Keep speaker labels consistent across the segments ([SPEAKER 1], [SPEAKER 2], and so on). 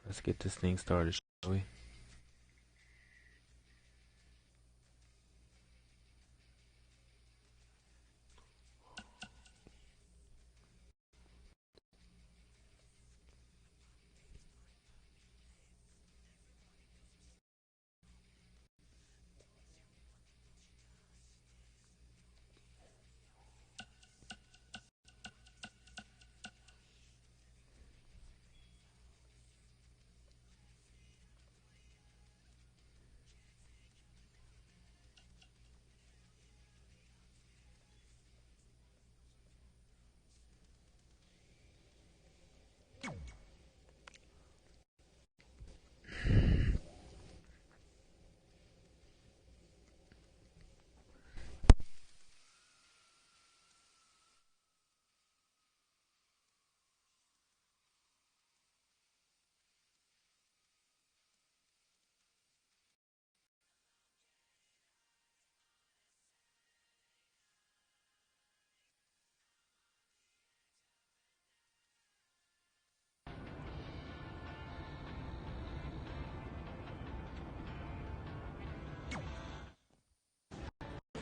[SPEAKER 1] Let's get this thing started, shall we?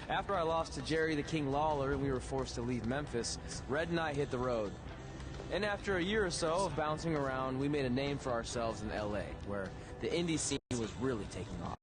[SPEAKER 2] After I lost to Jerry the King Lawler and we were forced to leave Memphis, Red and I hit the road. And after a year or so of bouncing around, we made a name for ourselves in LA, where the indie scene was really taking off.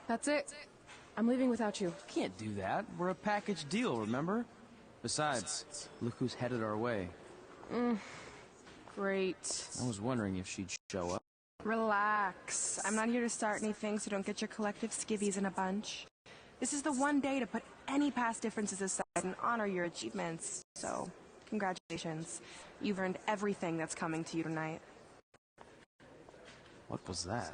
[SPEAKER 3] That's it. I'm leaving without you.
[SPEAKER 2] Can't do that. We're a package deal, remember? Besides, look who's headed our way.
[SPEAKER 3] Great.
[SPEAKER 2] I was wondering if she'd show up.
[SPEAKER 3] Relax. I'm not here to start anything, so don't get your collective skivvies in a bunch. This is the one day to put any past differences aside and honor your achievements. So, congratulations. You've earned everything that's coming to you tonight.
[SPEAKER 2] What was that?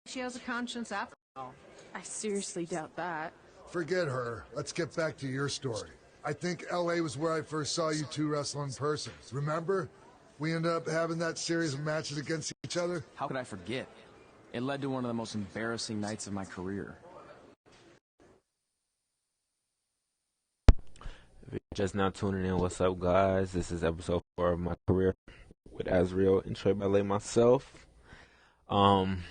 [SPEAKER 4] She has a conscience after all.
[SPEAKER 3] I seriously doubt that.
[SPEAKER 5] Forget her. Let's get back to your story. I think L.A. was where I first saw you two wrestle in person. Remember? We ended up having that series of matches against each other.
[SPEAKER 2] How could I forget? It led to one of the most embarrassing nights of my career.
[SPEAKER 1] If you're just now tuning in, what's up, guys? This is episode 4 of my career with Azrael and Treybaile myself. I'm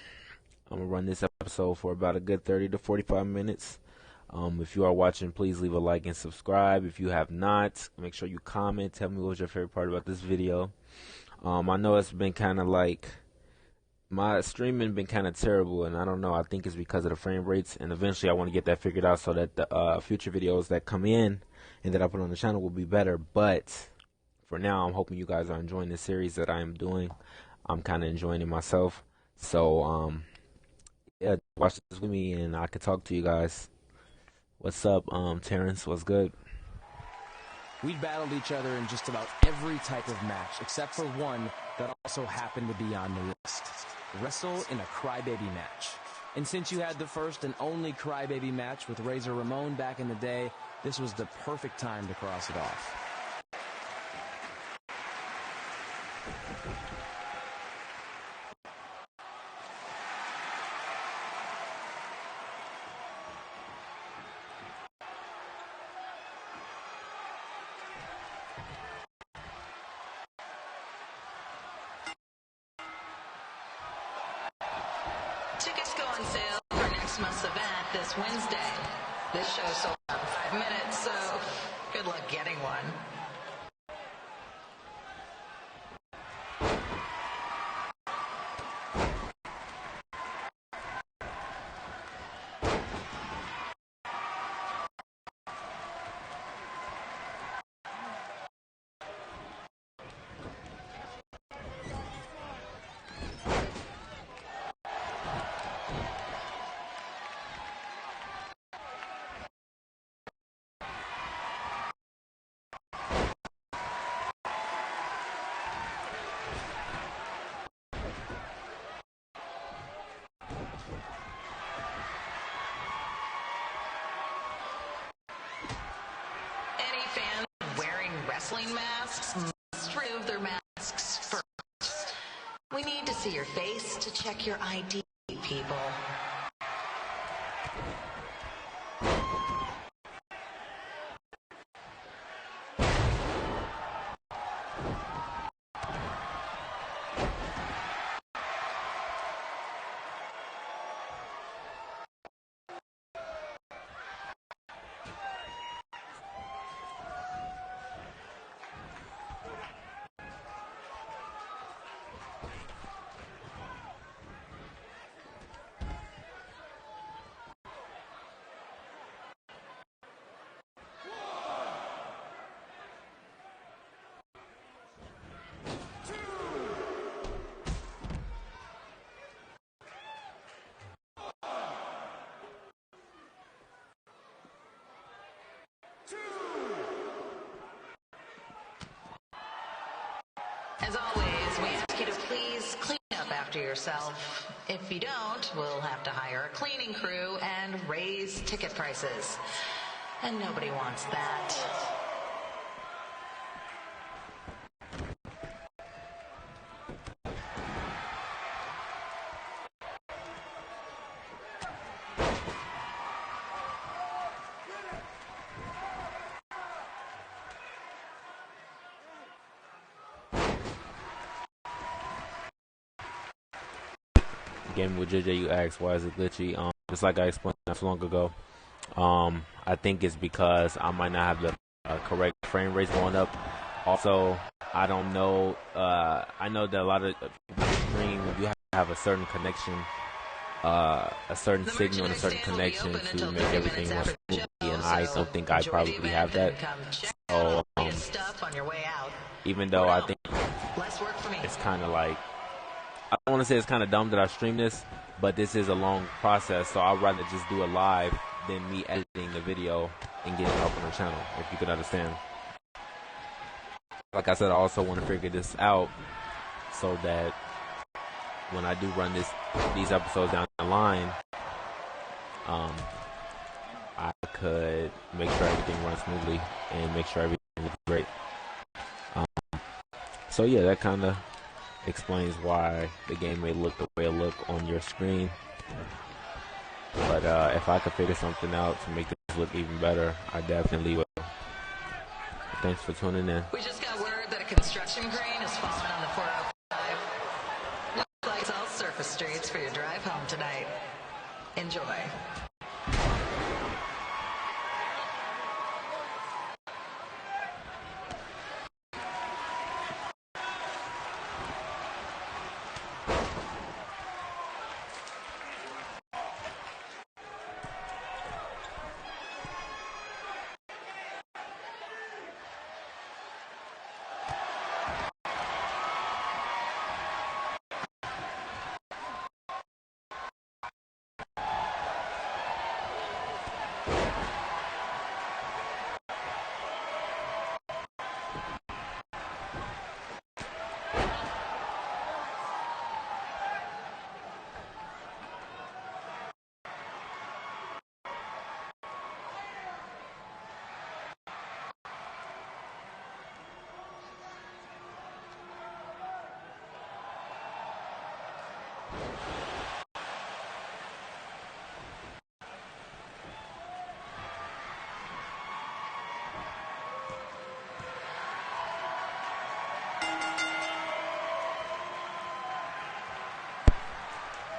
[SPEAKER 1] gonna run this episode for about a good 30 to 45 minutes. If you are watching, please leave a like and subscribe. If you have not, make sure you comment. Tell me what was your favorite part about this video. I know it's been kind of like my streaming been kind of terrible, and I don't know. I think it's because of the frame rates, and eventually I want to get that figured out so that the future videos that come in and that I put on the channel will be better. But for now, I'm hoping you guys are enjoying the series that I am doing. I'm kind of enjoying it myself. So yeah, watch this with me, and I can talk to you guys. What's up, Terrence? What's good?
[SPEAKER 2] We'd battled each other in just about every type of match, except for one that also happened to be on the list. Wrestle in a crybaby match. And since you had the first and only crybaby match with Razor Ramon back in the day, this was the perfect time to cross it off.
[SPEAKER 4] Tickets go on sale for next month's event this Wednesday. This show sold out in 5 minutes, so good luck getting one. wrestling masks must remove their masks first. We need to see your face to check your ID, people. As always, we ask you to please clean up after yourself. If you don't, we'll have to hire a cleaning crew and raise ticket prices. And nobody wants that.
[SPEAKER 1] Game with JJ, you asked why is it glitchy? Just like I explained not so long ago. I think it's because I might not have the correct frame rates going up. Also, I don't know. I know that a lot of stream you have to have a certain connection, a certain signal, and a certain connection to make everything run smoothly. And I don't think I probably have that. So even though I think it's kind of like, I don't want to say it's kind of dumb that I stream this, but this is a long process, so I'd rather just do it live than me editing the video and getting it up on the channel, if you could understand. Like I said, I also want to figure this out so that when I do run these episodes down the line, I could make sure everything runs smoothly and make sure everything looks great. So yeah, that kind of explains why the game may look the way it look on your screen. But if I could figure something out to make this look even better, I definitely will. Thanks for tuning in.
[SPEAKER 4] We just got word that a construction crane has fallen on the 405. Looks like it's all surface streets for your drive home tonight. Enjoy.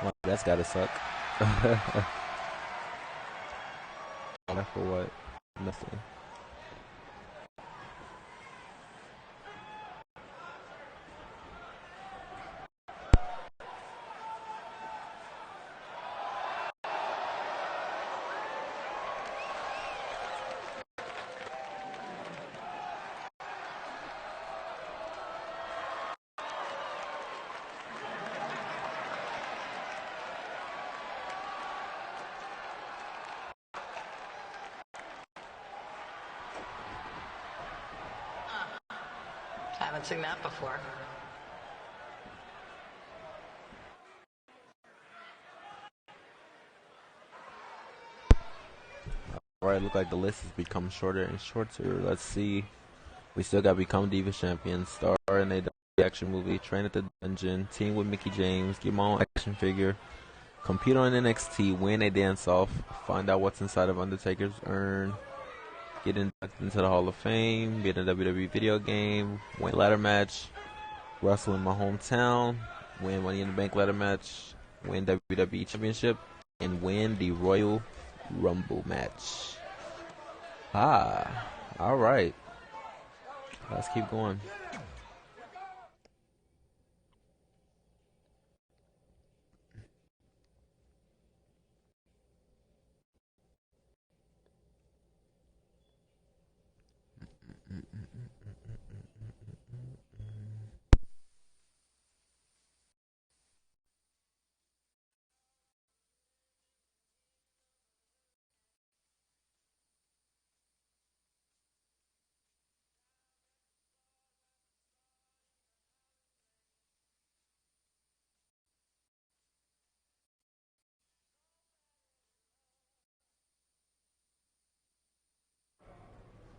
[SPEAKER 1] Well, that's gotta suck. For what? Nothing.
[SPEAKER 4] Haven't seen that before.
[SPEAKER 1] Alright, look like the list has become shorter and shorter. Let's see We still got Become Divas champions, star in a action movie, train at the dungeon, team with Mickey James, get my own action figure, compete on NXT, win a dance-off, find out what's inside of Undertaker's urn, get inducted into the Hall of Fame, be in a WWE video game, win ladder match, wrestle in my hometown, win Money in the Bank ladder match, win WWE Championship, and win the Royal Rumble match. Alright. Let's keep going.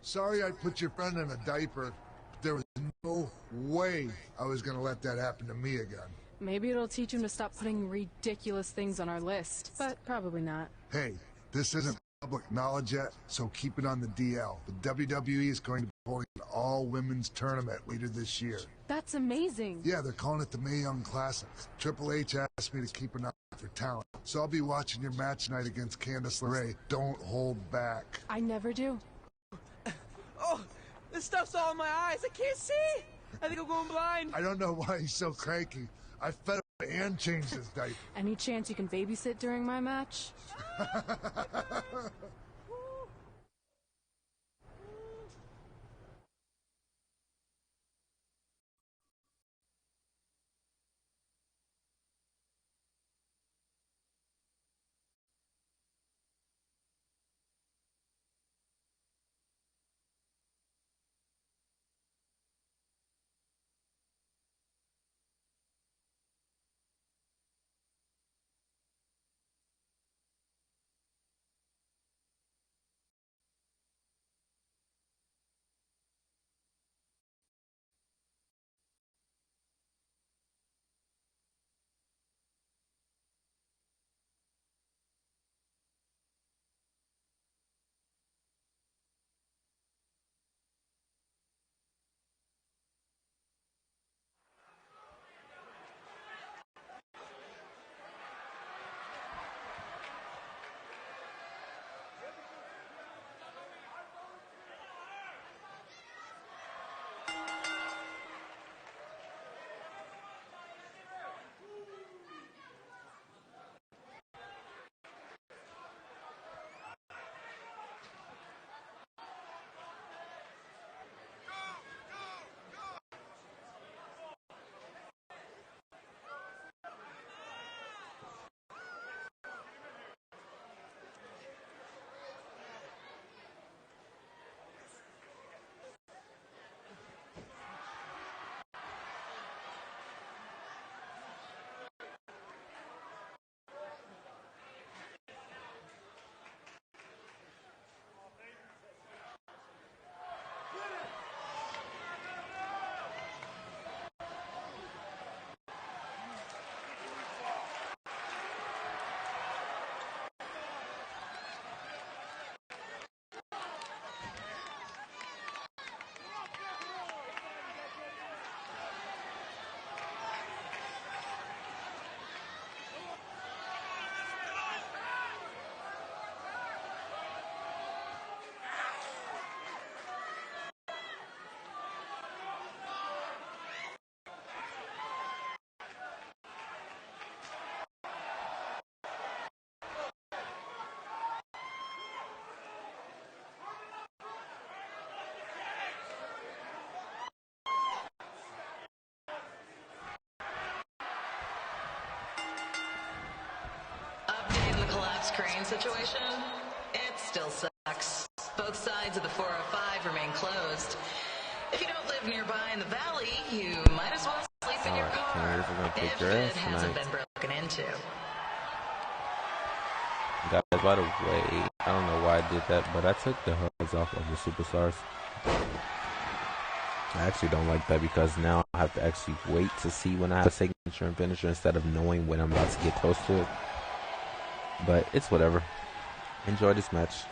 [SPEAKER 5] Sorry I put your friend in a diaper. There was no way I was going to let that happen to me again.
[SPEAKER 6] Maybe it'll teach him to stop putting ridiculous things on our list, but probably not.
[SPEAKER 5] Hey, this isn't public knowledge yet, so keep it on the DL. The WWE is going to be holding an all-women's tournament later this year.
[SPEAKER 6] That's amazing.
[SPEAKER 5] Yeah, they're calling it the Mae Young Classic. Triple H asked me to keep an eye for talent, so I'll be watching your match night against Candice LeRae. Don't hold back.
[SPEAKER 6] I never do.
[SPEAKER 7] Oh, this stuff's all in my eyes. I can't see. I think I'm going blind.
[SPEAKER 5] I don't know why he's so cranky. I fed him and changed his diaper.
[SPEAKER 6] Any chance you can babysit during my match?
[SPEAKER 4] Crane situation, it still sucks. Both sides of the 405 remain closed. If you don't live nearby in the valley, you might as well sleep in your car if it hasn't been broken into.
[SPEAKER 1] Guys, by the way, I don't know why I did that, but I took the hoods off of the superstars. I actually don't like that because now I have to actually wait to see when I have a signature and finisher instead of knowing when I'm about to get close to it. But it's whatever. Enjoy this match.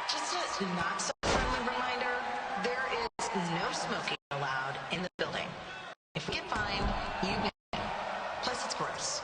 [SPEAKER 4] Just a not so friendly reminder, there is no smoking allowed in the building. If we get fined, you pay it. Plus it's gross.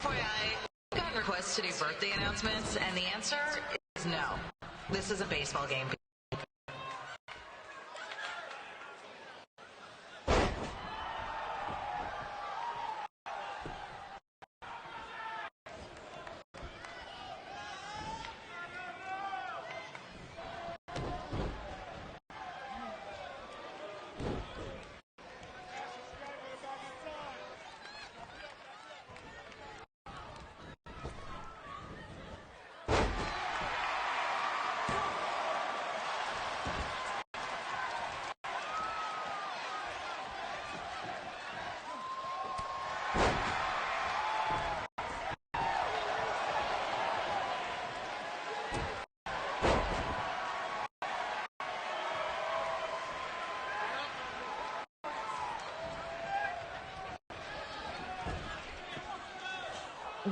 [SPEAKER 4] I've gotten requests to do birthday announcements, and the answer is no. This is a baseball game.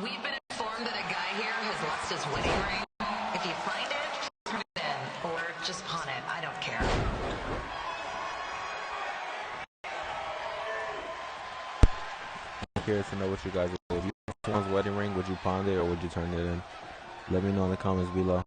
[SPEAKER 4] We've been informed that a guy here has lost his wedding ring. If you find it, turn it in, or just pawn it. I don't care.
[SPEAKER 1] I'm curious to know what you guys would do. If you found someone's wedding ring, would you pawn it or would you turn it in? Let me know in the comments below.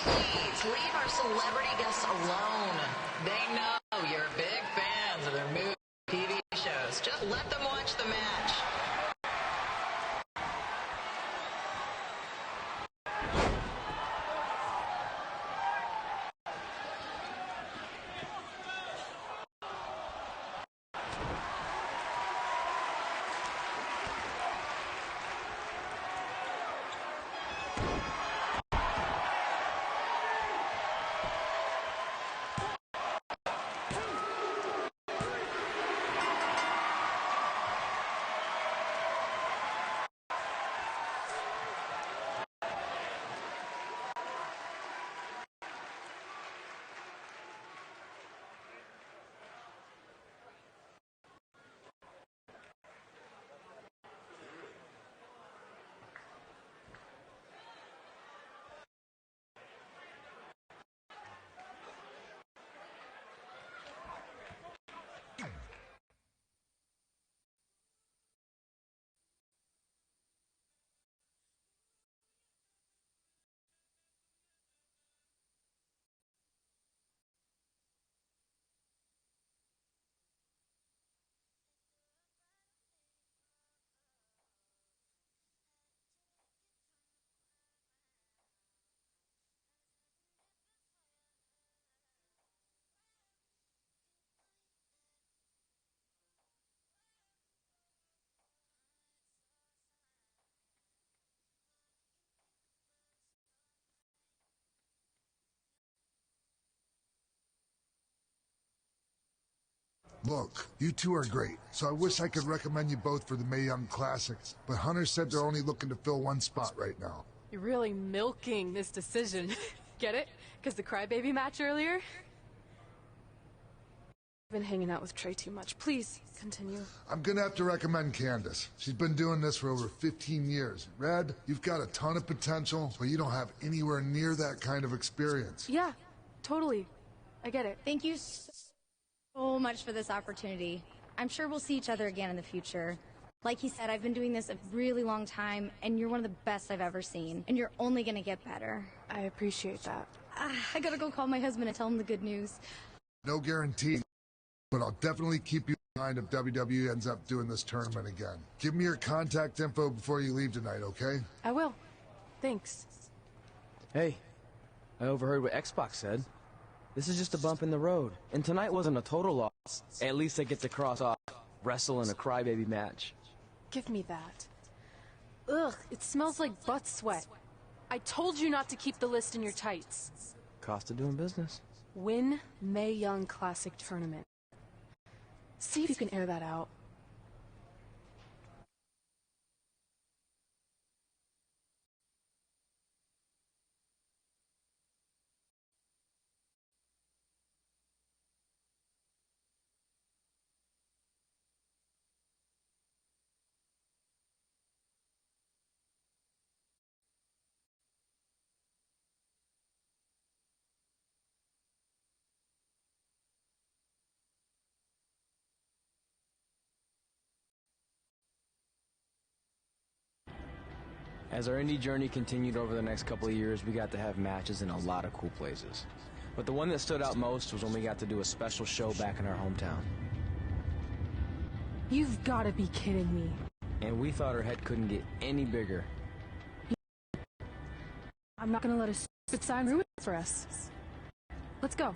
[SPEAKER 4] Please leave our celebrity guests alone. They know you're big fans of their movie TV shows. Just let them watch the match.
[SPEAKER 5] Look, you two are great, so I wish I could recommend you both for the Mae Young Classics, but Hunter said they're only looking to fill one spot right now.
[SPEAKER 6] You're really milking this decision. Get it? Because the crybaby match earlier? I've been hanging out with Trey too much. Please, continue.
[SPEAKER 5] I'm gonna have to recommend Candace. She's been doing this for over 15 years. Red, you've got a ton of potential, but you don't have anywhere near that kind of experience.
[SPEAKER 6] Yeah, totally. I get it.
[SPEAKER 8] Thank you so much for this opportunity. I'm sure we'll see each other again in the future. Like he said, I've been doing this a really long time, and you're one of the best I've ever seen. And you're only gonna get better.
[SPEAKER 6] I appreciate that.
[SPEAKER 8] I gotta go call my husband and tell him the good news.
[SPEAKER 5] No guarantee, but I'll definitely keep you in mind if WWE ends up doing this tournament again. Give me your contact info before you leave tonight, okay?
[SPEAKER 6] I will. Thanks.
[SPEAKER 2] Hey, I overheard what Xbox said. This is just a bump in the road, and tonight wasn't a total loss. At least I get to cross off wrestle in a crybaby match.
[SPEAKER 6] Give me that. Ugh, it smells like butt sweat. I told you not to keep the list in your tights.
[SPEAKER 2] Cost of doing business.
[SPEAKER 6] Win Mae Young Classic Tournament. See if you can air that out.
[SPEAKER 2] As our indie journey continued over the next couple of years, we got to have matches in a lot of cool places. But the one that stood out most was when we got to do a special show back in our hometown.
[SPEAKER 6] You've got to be kidding me.
[SPEAKER 2] And we thought our head couldn't get any bigger.
[SPEAKER 6] I'm not going to let a stupid sign ruin it for us. Let's go.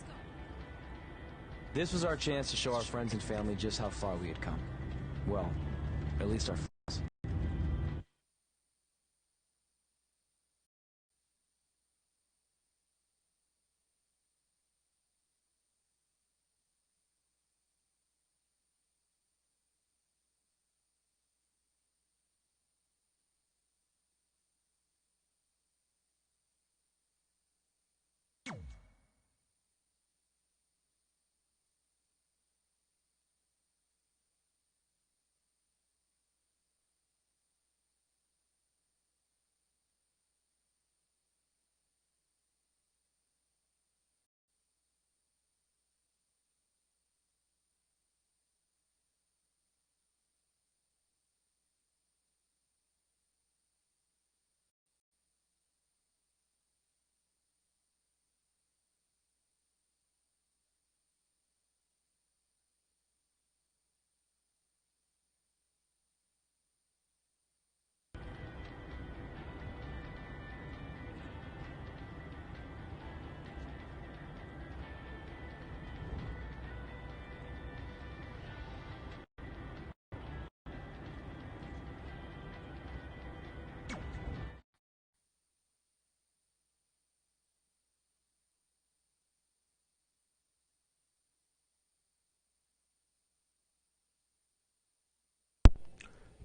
[SPEAKER 2] This was our chance to show our friends and family just how far we had come. Well, at least our friends.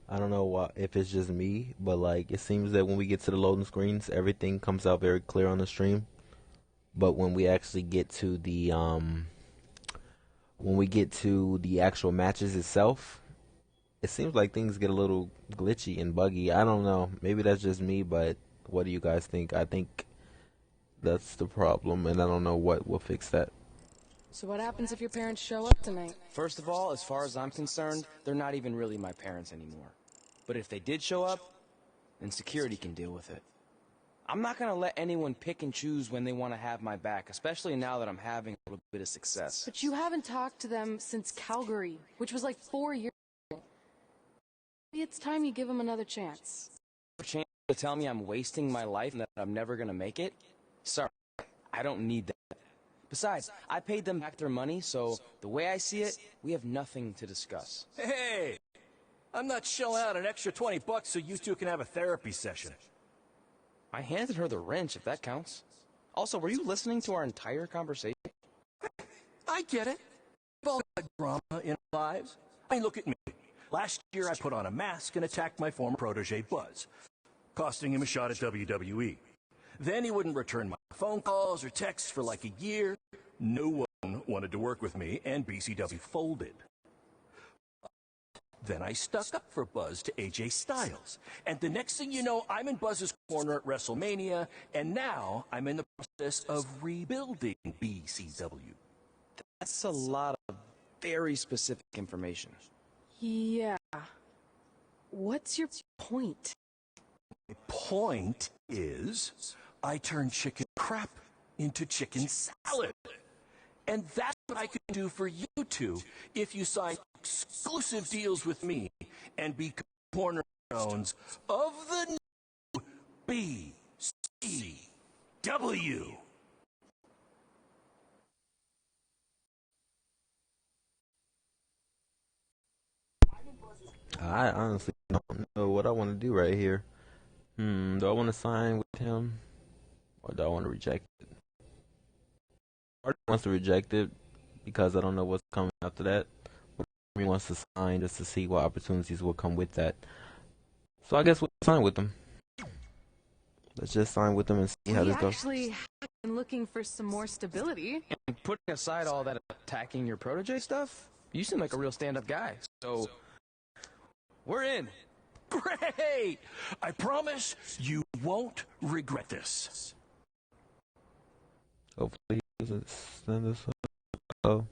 [SPEAKER 1] I don't know if it's just me, but like it seems that when we get to the loading screens, everything comes out very clear on the stream. But when we actually get to the actual matches itself, it seems like things get a little glitchy and buggy. I don't know. Maybe that's just me, but what do you guys think? I think that's the problem, and I don't know what will fix that.
[SPEAKER 6] So what happens if your parents show up tonight?
[SPEAKER 2] First of all, as far as I'm concerned, they're not even really my parents anymore. But if they did show up, then security can deal with it. I'm not going to let anyone pick and choose when they want to have my back, especially now that I'm having a little bit of success.
[SPEAKER 6] But you haven't talked to them since Calgary, which was like 4 years ago. Maybe it's time you give them another chance.
[SPEAKER 2] A chance to tell me I'm wasting my life and that I'm never going to make it? Sorry, I don't need that. Besides, I paid them back their money, so the way I see it, we have nothing to discuss.
[SPEAKER 9] Hey! I'm not shelling out an extra $20 so you two can have a therapy session.
[SPEAKER 2] I handed her the wrench, if that counts. Also, were you listening to our entire conversation?
[SPEAKER 9] I get it. We've all drama in our lives? I mean, look at me. Last year I put on a mask and attacked my former protege Buzz, costing him a shot at WWE. Then he wouldn't return my phone calls or texts for like a year. No one wanted to work with me, and BCW folded. Then I stuck up for Buzz to AJ Styles. And the next thing you know, I'm in Buzz's corner at WrestleMania, and now I'm in the process of rebuilding BCW.
[SPEAKER 2] That's a lot of very specific information.
[SPEAKER 6] Yeah. What's your point?
[SPEAKER 9] My point is, I turned chicken crap into chicken salad. And that's what I can do for you two if you sign exclusive deals with me and become cornerstones of the new BCW.
[SPEAKER 1] I honestly don't know what I want to do right here. Do I want to sign with him, or do I want to reject it? Part of me wants to reject it because I don't know what's coming after that. But part of me wants to sign just to see what opportunities will come with that. So I guess we'll sign with them. Let's just sign with them and see how
[SPEAKER 6] We
[SPEAKER 1] this goes.
[SPEAKER 6] actually have been looking for some more stability.
[SPEAKER 2] And putting aside all that attacking your protege stuff, you seem like a real stand-up guy. So, we're in.
[SPEAKER 9] Great! I promise you won't regret this.
[SPEAKER 1] Hopefully he doesn't send us. Oh,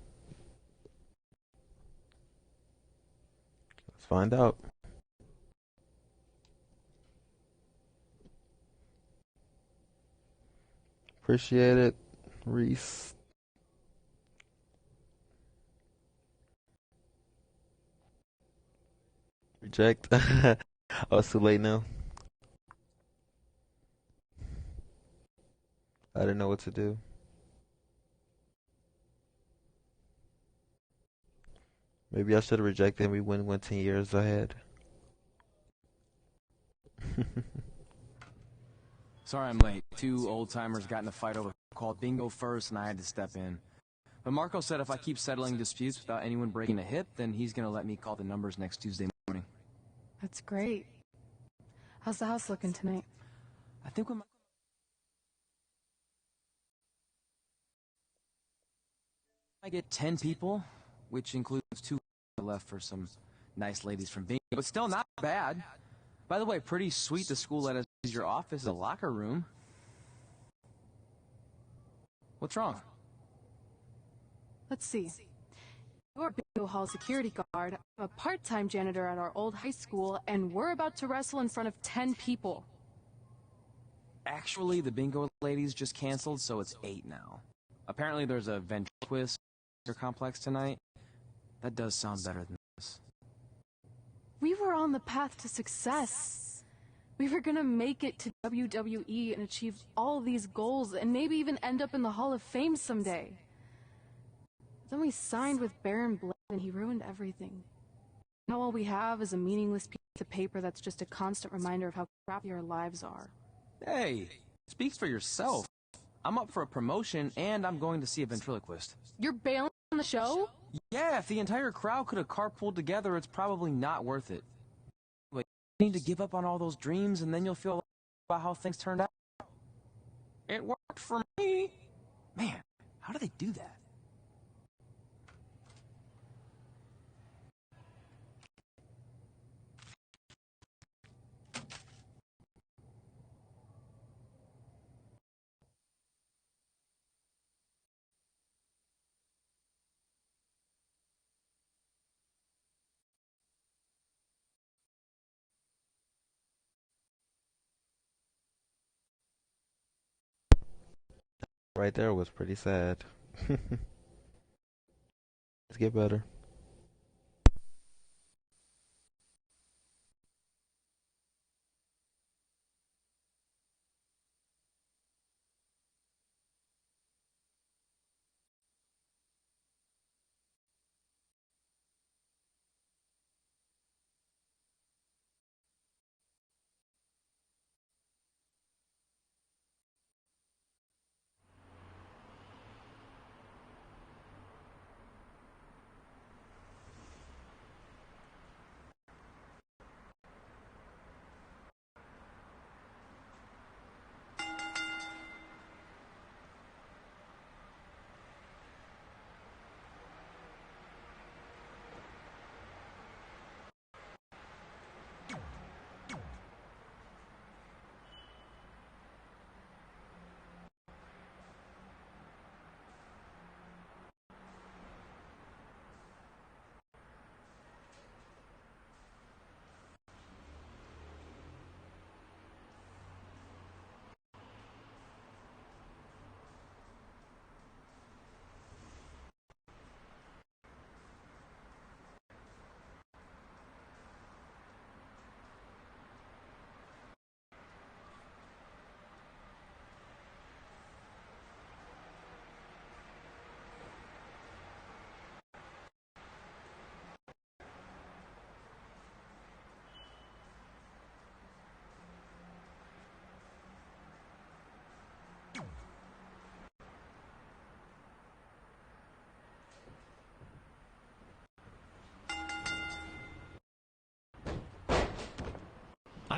[SPEAKER 1] let's find out. Appreciate it, Reese. Reject. Oh, it's too late now. I didn't know what to do. Maybe I should have rejected him. We went 10 years ahead.
[SPEAKER 2] Sorry I'm late. Two old-timers got in a fight over called bingo first, and I had to step in. But Marco said if I keep settling disputes without anyone breaking a hip, then he's going to let me call the numbers next Tuesday morning.
[SPEAKER 6] That's great. How's the house looking tonight?
[SPEAKER 2] I think we might... I get 10 people, which includes 2 left for some nice ladies from bingo, but still not bad. By the way, pretty sweet the school let us use your office as a locker room. What's wrong?
[SPEAKER 6] Let's see. You're a bingo hall security guard, I'm a part-time janitor at our old high school, and we're about to wrestle in front of 10 people.
[SPEAKER 2] Actually, the bingo ladies just canceled, so it's 8 now. Apparently there's a ventriloquist complex tonight. That does sound better than this.
[SPEAKER 6] We were on the path to success. We were gonna make it to WWE and achieve all these goals and maybe even end up in the Hall of Fame someday. Then we signed with Baron Blade and he ruined everything. Now all we have is a meaningless piece of paper that's just a constant reminder of how crappy our lives are.
[SPEAKER 2] Hey, speaks for yourself. I'm up for a promotion and I'm going to see a ventriloquist.
[SPEAKER 6] You're bailing on the show?
[SPEAKER 2] Yeah, if the entire crowd could have carpooled together, it's probably not worth it. But you need to give up on all those dreams and then you'll feel about how things turned out. It worked for me. Man, how do they do that?
[SPEAKER 1] Right there was pretty sad. Let's get better.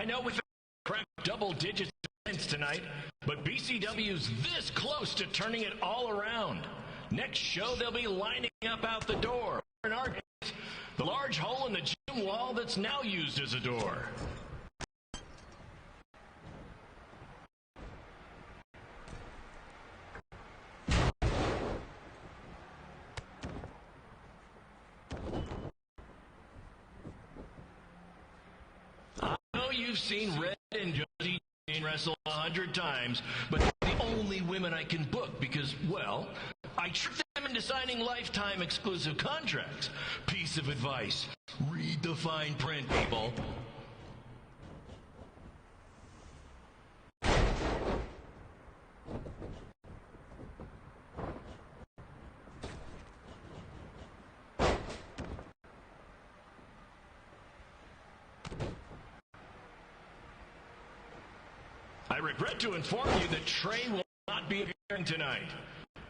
[SPEAKER 10] know we've cracked double digits tonight, but BCW's this close to turning it all around. Next show, they'll be lining up out the door. In our case, the large hole in the gym wall that's now used as a door. I know you've seen Red and Josie wrestle 100 times, but they're the only women I can book because, well, I tricked them into signing lifetime exclusive contracts. Piece of advice: read the fine print, people. I regret to inform you that Trey will not be appearing tonight.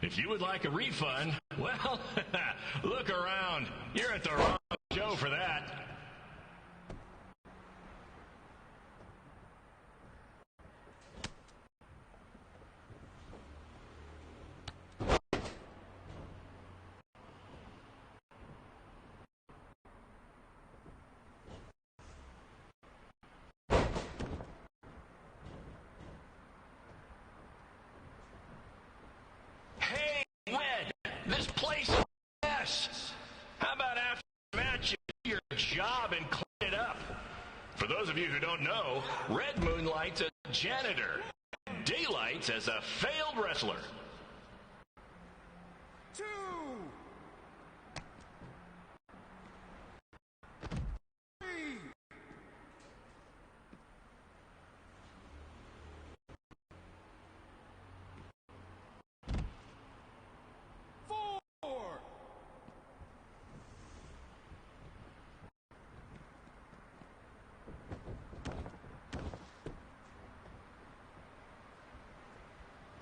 [SPEAKER 10] If you would like a refund, well, look around. You're at the wrong show for that. This place is a mess. How about after the match you do your job and clean it up? For those of you who don't know, Red moonlights as a janitor, and Daylights as a failed wrestler.
[SPEAKER 7] 2. 3. 4.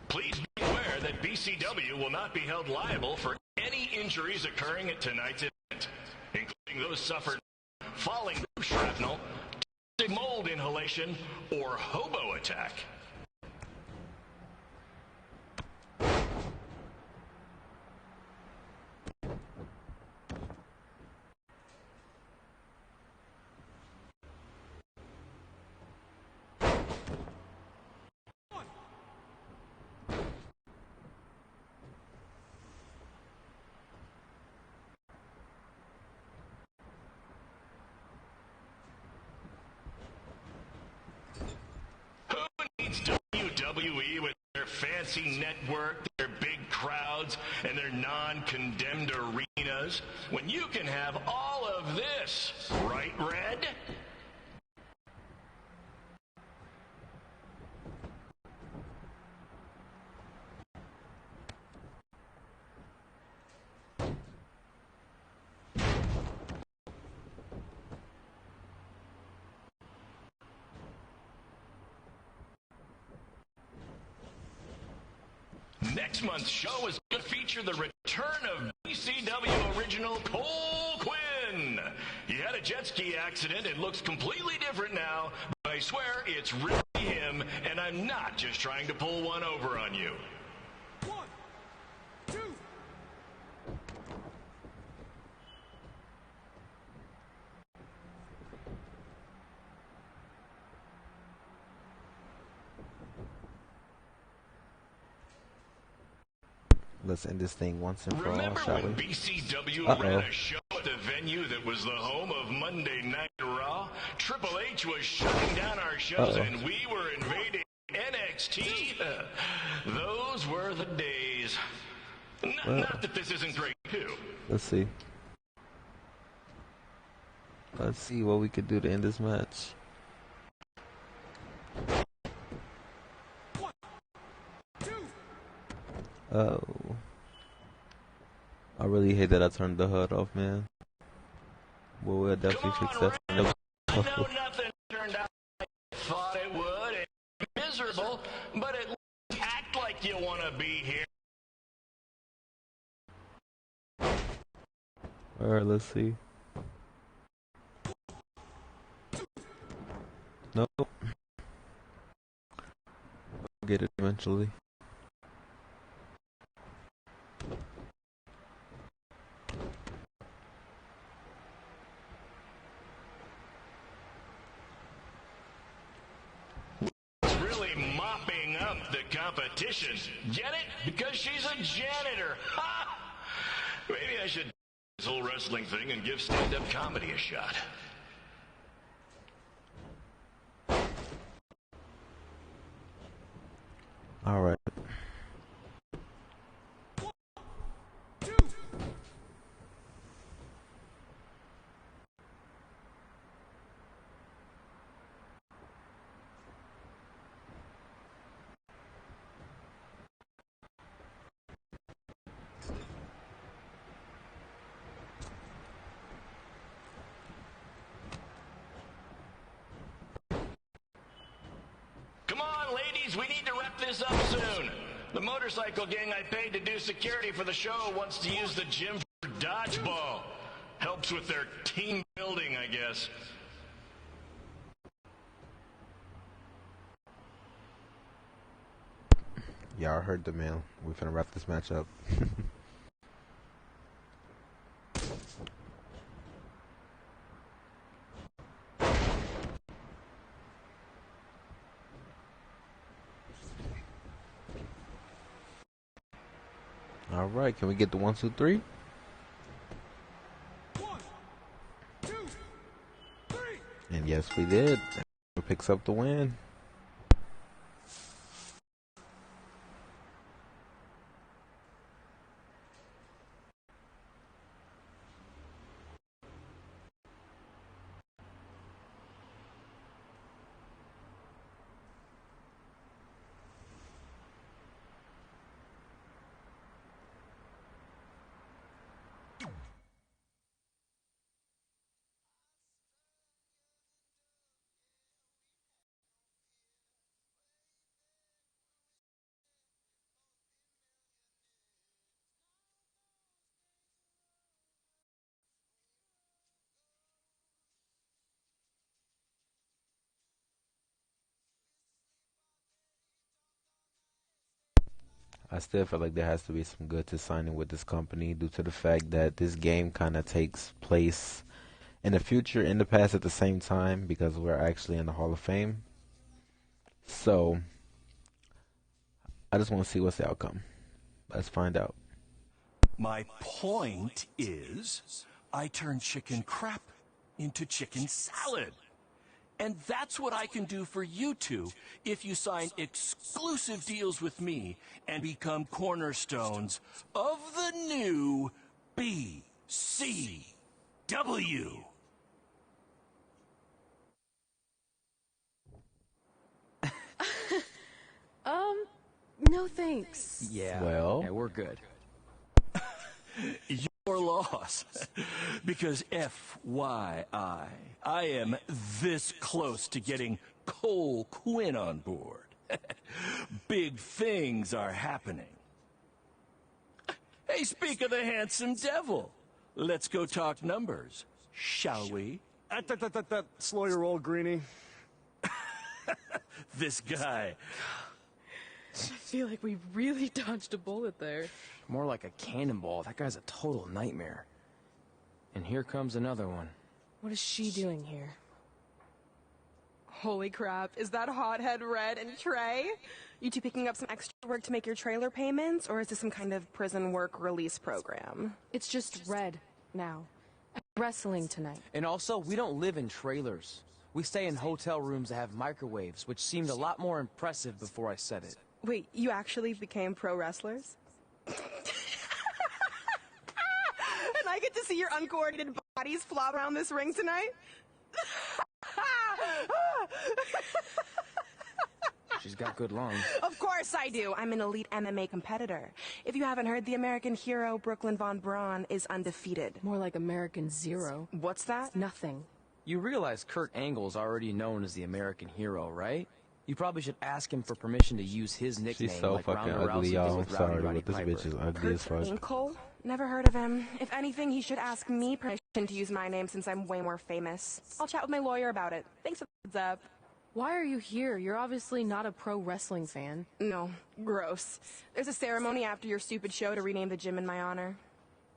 [SPEAKER 10] Please be aware that BCW will not be held liable for any injuries occurring at tonight's event, including those suffered falling through shrapnel, mold inhalation, or hobo attack. WWE with their fancy network, their big crowds, and their non-condemned arenas, when you can have all of this, right, Red? Next month's show is going to feature the return of BCW original Cole Quinn. He had a jet ski accident and looks completely different now, but I swear it's really him, and I'm not just trying to pull one over on you.
[SPEAKER 7] 1, 2.
[SPEAKER 1] Let's end this thing once and for all,
[SPEAKER 10] Remember
[SPEAKER 1] shall
[SPEAKER 10] when
[SPEAKER 1] we?
[SPEAKER 10] BCW ran a show at the venue that was the home of Monday Night Raw? Triple H was shutting down our shows and we were invading NXT. Those were the days. Not that this isn't great too.
[SPEAKER 1] Let's see. Let's see what we could do to end this match.
[SPEAKER 7] 1, 2.
[SPEAKER 1] Oh. I really hate that I turned the HUD off, man. Well, we'll definitely fix that.
[SPEAKER 10] I know nothing turned out like I thought it would. It's miserable, but at least act like you want to be here.
[SPEAKER 1] Alright, let's see. Nope. get it eventually.
[SPEAKER 10] Really mopping up the competition. Get it? Because she's a janitor. Ha! Maybe I should this whole wrestling thing and give stand-up comedy a shot.
[SPEAKER 1] All right.
[SPEAKER 10] Come on, ladies, we need to wrap this up soon. The motorcycle gang I paid to do security for the show wants to use the gym for dodgeball. Helps with their team building, I guess.
[SPEAKER 1] Y'all heard the man. We finna wrap this match up. All right, can we get the 1, 2, 3?
[SPEAKER 11] 1, 2, 3.
[SPEAKER 1] And yes, we did. Picks up the win. I still feel like there has to be some good to signing with this company due to the fact that this game kind of takes place in the future and the past at the same time because we're actually in the Hall of Fame. So, I just want to see what's the outcome. Let's find out.
[SPEAKER 9] My point is, I turn chicken crap into chicken salad. And that's what I can do for you two if you sign exclusive deals with me and become cornerstones of the new BCW.
[SPEAKER 6] No thanks.
[SPEAKER 2] Yeah.
[SPEAKER 1] Well,
[SPEAKER 2] yeah, we're good.
[SPEAKER 9] Your loss. Because FYI, I am this close to getting Cole Quinn on board. Big things are happening. Hey, speak of the handsome devil. Let's go talk numbers, shall we?
[SPEAKER 11] Slow your roll, Greenie.
[SPEAKER 9] This guy.
[SPEAKER 12] I feel like we really dodged a bullet there.
[SPEAKER 2] More like a cannonball. That guy's a total nightmare. And here comes another one.
[SPEAKER 12] What is she doing here?
[SPEAKER 3] Holy crap, is that hothead Red and Trey? You two picking up some extra work to make your trailer payments, or is this some kind of prison work release program?
[SPEAKER 6] It's just Red now. I'm wrestling tonight.
[SPEAKER 2] And also, we don't live in trailers. We stay in hotel rooms that have microwaves, which seemed a lot more impressive before I said it.
[SPEAKER 3] Wait, you actually became pro wrestlers? And I get to see your uncoordinated bodies flop around this ring tonight?
[SPEAKER 2] She's got good lungs.
[SPEAKER 3] Of course I do. I'm an elite MMA competitor. If you haven't heard, the American hero, Brooklyn Von Braun, is undefeated.
[SPEAKER 6] More like American Zero.
[SPEAKER 3] What's that?
[SPEAKER 6] Nothing.
[SPEAKER 2] You realize Kurt Angle's already known as the American hero, right? You probably should ask him for permission to use his nickname.
[SPEAKER 1] she's so
[SPEAKER 2] like
[SPEAKER 1] fucking
[SPEAKER 2] Ronda
[SPEAKER 1] ugly,
[SPEAKER 2] Rousey did
[SPEAKER 1] y'all.
[SPEAKER 2] with
[SPEAKER 1] I'm sorry,
[SPEAKER 2] Roddy
[SPEAKER 1] but this
[SPEAKER 2] Piper.
[SPEAKER 1] bitch is ugly as fuck.
[SPEAKER 3] Ankle? Never heard of him. If anything, he should ask me permission to use my name since I'm way more famous. I'll chat with my lawyer about it. Thanks for the heads up.
[SPEAKER 6] Why are you here? You're obviously not a pro wrestling fan.
[SPEAKER 3] No, gross. There's a ceremony after your stupid show to rename the gym in my honor.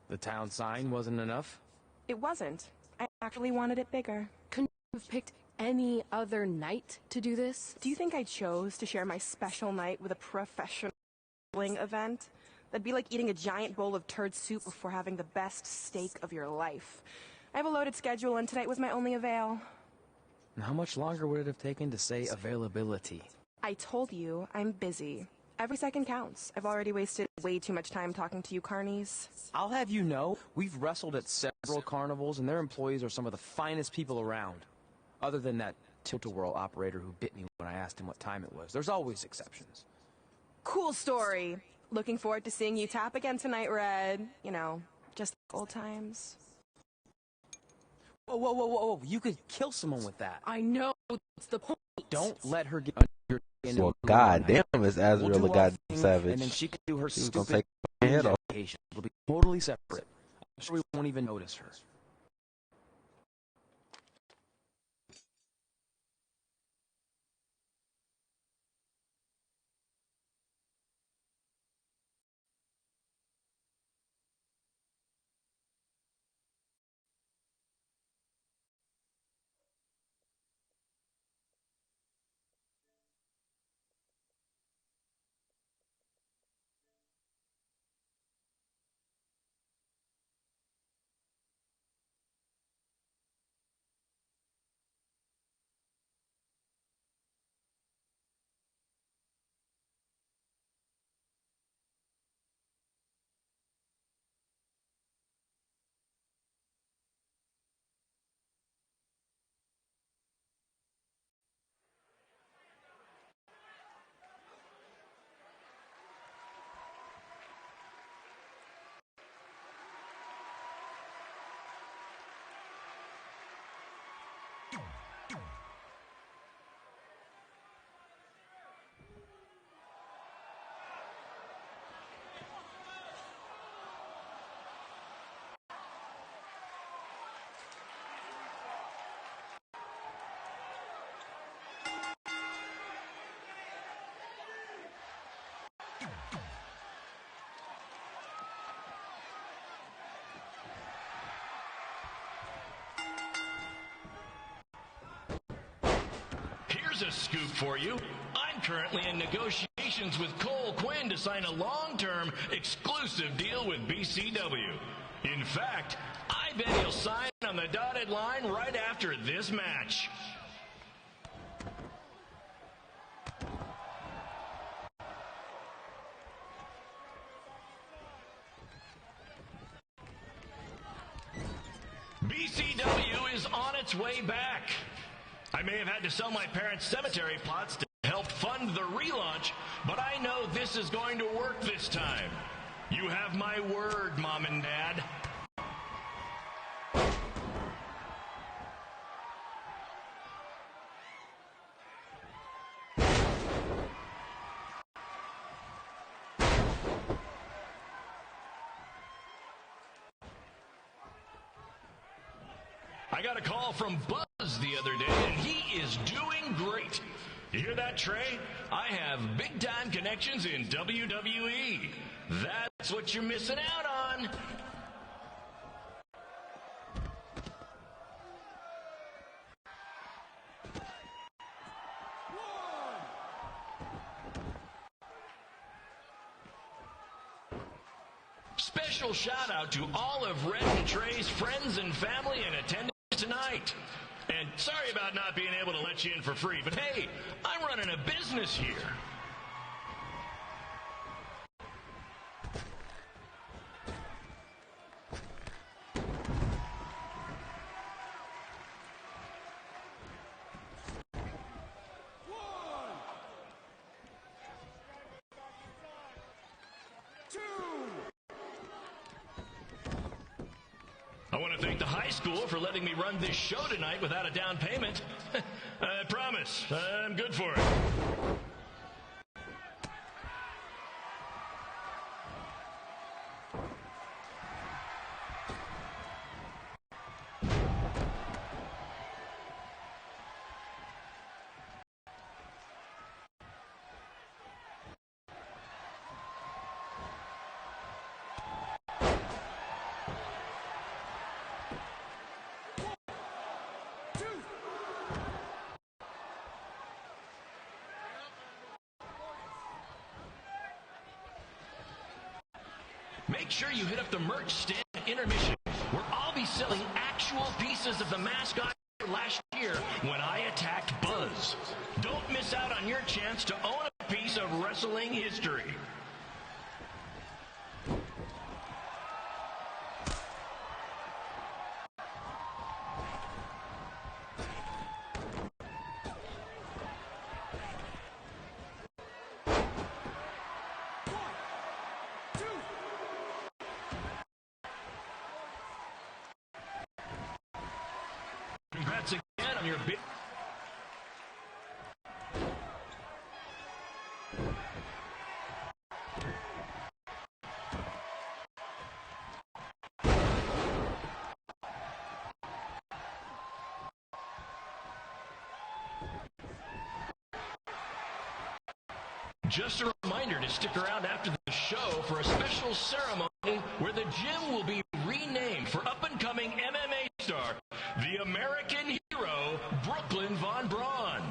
[SPEAKER 2] The town sign wasn't enough?
[SPEAKER 3] It wasn't. I actually wanted it bigger.
[SPEAKER 6] Couldn't you have picked any other night to do this?
[SPEAKER 3] Do you think I chose to share my special night with a professional wrestling event? That'd be like eating a giant bowl of turd soup before having the best steak of your life. I have a loaded schedule, and tonight was my only avail.
[SPEAKER 2] And how much longer would it have taken to say availability?
[SPEAKER 3] I told you, I'm busy. Every second counts. I've already wasted way too much time talking to you carnies.
[SPEAKER 2] I'll have you know, we've wrestled at several carnivals, and their employees are some of the finest people around. Other than that tilt-a-whirl operator who bit me when I asked him what time it was. There's always exceptions.
[SPEAKER 3] Cool story. Looking forward to seeing you tap again tonight, Red. You know, just like old times.
[SPEAKER 2] Whoa, whoa, whoa, whoa, whoa. You could kill someone with that.
[SPEAKER 6] I know. That's the point.
[SPEAKER 2] Don't let her get under your skin.
[SPEAKER 1] Well, goddamn, is Azrael
[SPEAKER 2] We'll
[SPEAKER 1] a
[SPEAKER 2] do our
[SPEAKER 1] goddamn
[SPEAKER 2] thing,
[SPEAKER 1] savage?
[SPEAKER 2] And then she can do her
[SPEAKER 1] She was gonna
[SPEAKER 2] stupid
[SPEAKER 1] take her head off.
[SPEAKER 2] education. It'll be totally separate. I'm sure we won't even notice her.
[SPEAKER 10] Here's a scoop for you. I'm currently in negotiations with Cole Quinn to sign a long-term exclusive deal with BCW. In fact, I bet he'll sign on the dotted line right after this match. BCW is on its way back. I may have had to sell my parents' cemetery plots to help fund the relaunch, but I know this is going to work this time. You have my word, Mom and Dad. I got a call from Buzz the other day, and he is doing great. You hear that, Trey? I have big-time connections in WWE. That's what you're missing out on. Special shout out to all of Red and Trey's friends and family in attendance tonight. And sorry about not being able to let you in for free, but hey, I'm running a business here. I want to thank the high school for letting me run this show tonight without a down payment. I promise, I'm good for it. Make sure you hit up the merch stand at intermission, where I'll be selling actual pieces of the mask I wore last year when I attacked Buzz. Don't miss out on your chance to own a piece of wrestling history. Congrats again on your big... Just a reminder to stick around after the show for a special ceremony where the gym will be renamed for up-and-coming MMA star, the American hero, Brooklyn Von Braun.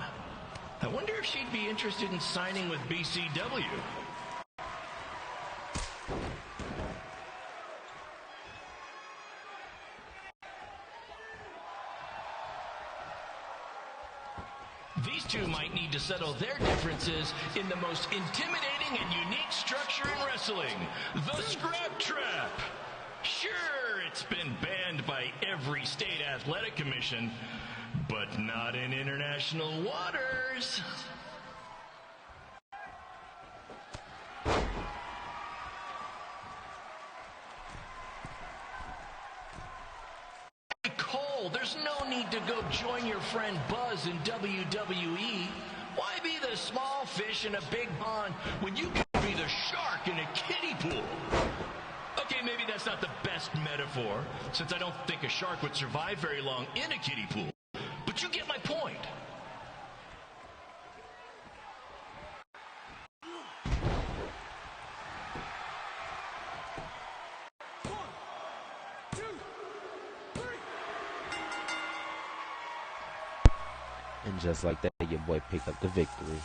[SPEAKER 10] I wonder if she'd be interested in signing with BCW. These two might need to settle their differences in the most intimidating and unique structure in wrestling, the Scrap Trap. Sure, it's been banned by every state athletic commission, but not in international waters. Cole, there's no need to go join your friend Buzz in WWE. Why be the small fish in a big pond when you can be the shark in a kiddie pool? Okay, maybe that's not the best metaphor, since I don't think a shark would survive very long in a kiddie pool. But you get my point.
[SPEAKER 1] And just like that, your boy picked up the victory.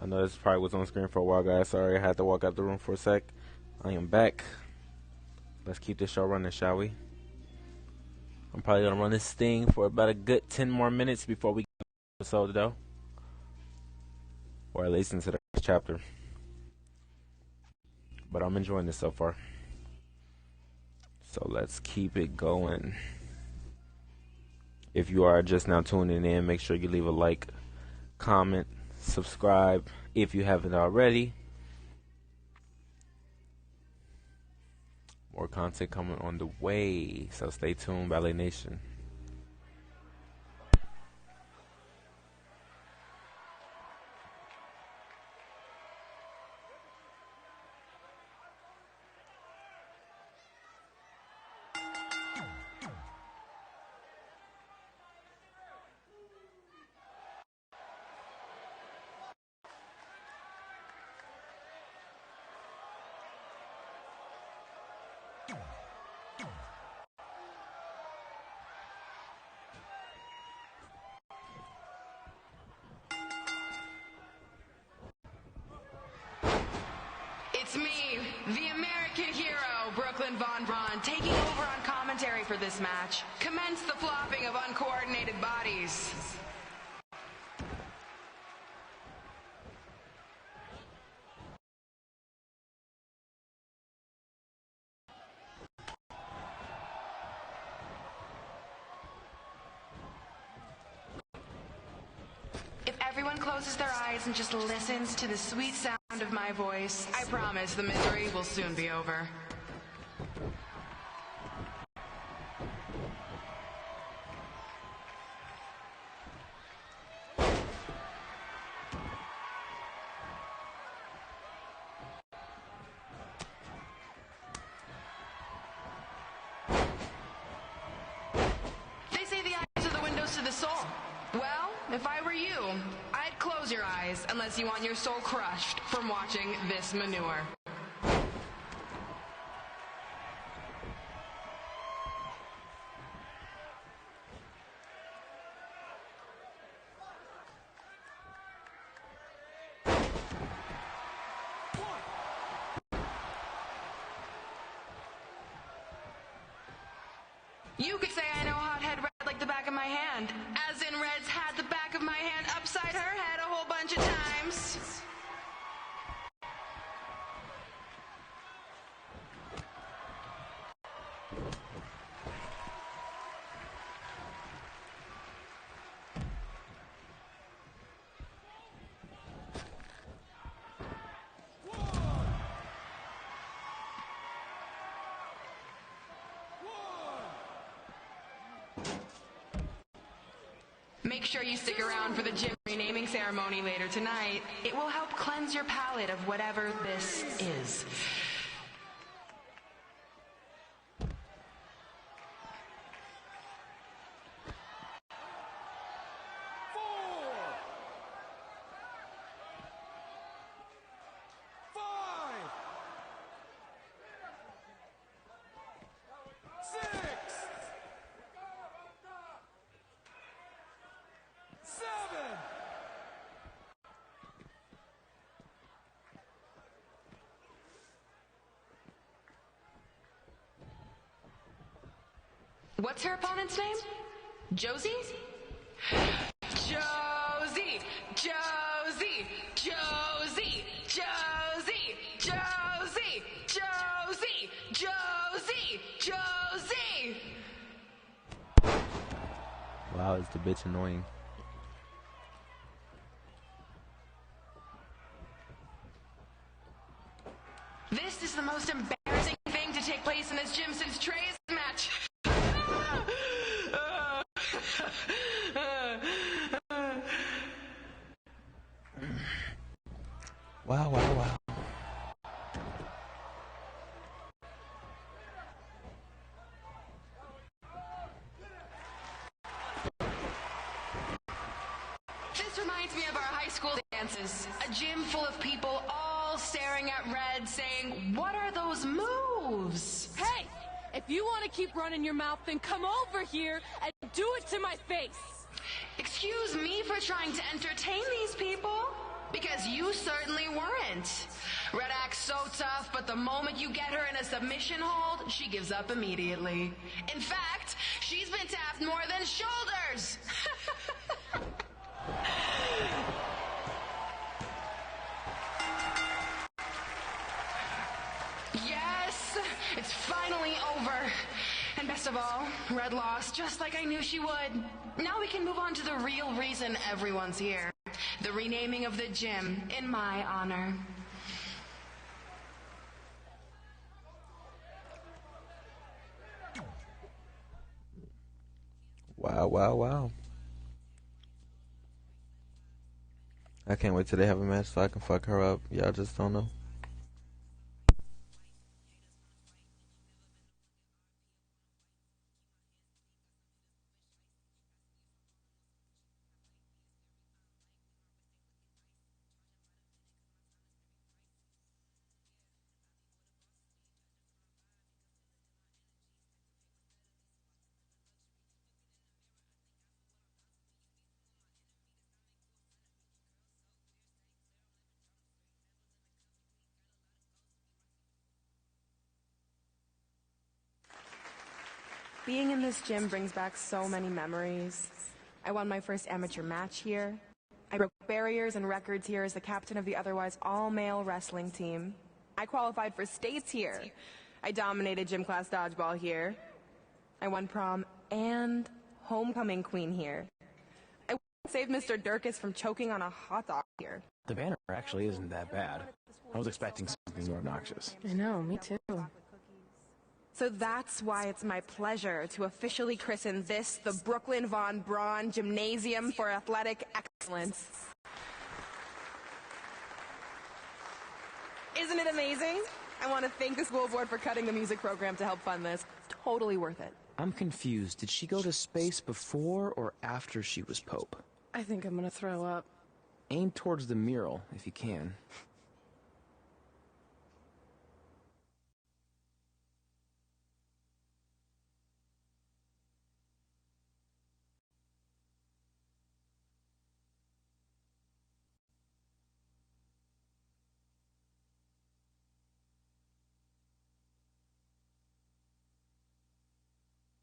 [SPEAKER 1] I know this probably was on screen for a while, guys. Sorry, I had to walk out the room for a sec. I am back. Let's keep this show running, shall we? I'm probably going to run this thing for about a good 10 more minutes before we get to the episode, though. Or at least into the first chapter. But I'm enjoying this so far. So let's keep it going. If you are just now tuning in, make sure you leave a like, comment, subscribe if you haven't already. More content coming on the way, so stay tuned, Ballet Nation.
[SPEAKER 3] It's me, the American hero, Brooklyn Von Braun, taking over on commentary for this match. Commence the flopping of uncoordinated bodies. If everyone closes their eyes and just listens to the sweet sound of my voice, I promise the misery will soon be over. They say the eyes are the windows to the soul. Well, if I were you, I'd close your eyes unless you want your soul crushed from watching this manure. You could say I know hothead red like the back of my hand, as in Red's had the back of my hand upside her head a whole bunch of times. Make sure you stick around for the gym renaming ceremony later tonight. It will help cleanse your palate of whatever this is. What's her opponent's name? Josie? Josie! Josie! Josie! Josie! Josie! Josie! Josie! Josie!
[SPEAKER 1] Wow, is the bitch annoying.
[SPEAKER 3] This is the most embarrassing thing to take place in this gym since Trey's match.
[SPEAKER 1] Wow, wow, wow.
[SPEAKER 3] This reminds me of our high school dances. A gym full of people all staring at Red saying, "What are those moves?"
[SPEAKER 12] Hey! If you want to keep running your mouth, then come over here and do it to my face!
[SPEAKER 3] Excuse me for trying to entertain these people. Because you certainly weren't. Red Axe so tough, but the moment you get her in a submission hold, she gives up immediately. In fact, she's been tapped more than shoulders. Yes, it's finally over. And best of all, Red lost just like I knew she would. Now we can move on to the real reason everyone's here. The renaming of the gym in my honor.
[SPEAKER 1] Wow, wow, wow. I can't wait till they have a match so I can fuck her up. Y'all just don't know.
[SPEAKER 3] Being in this gym brings back so many memories. I won my first amateur match here. I broke barriers and records here as the captain of the otherwise all-male wrestling team. I qualified for states here. I dominated gym class dodgeball here. I won prom and homecoming queen here. I saved Mr. Durkis from choking on a hot dog here.
[SPEAKER 2] The banner actually isn't that bad. I was expecting something more obnoxious.
[SPEAKER 6] I know, me too.
[SPEAKER 3] So that's why it's my pleasure to officially christen this the Brooklyn Von Braun Gymnasium for Athletic Excellence. Isn't it amazing? I want to thank the school board for cutting the music program to help fund this. Totally worth it.
[SPEAKER 2] I'm confused. Did she go to space before or after she was Pope?
[SPEAKER 6] I think I'm gonna throw up.
[SPEAKER 2] Aim towards the mural, if you can.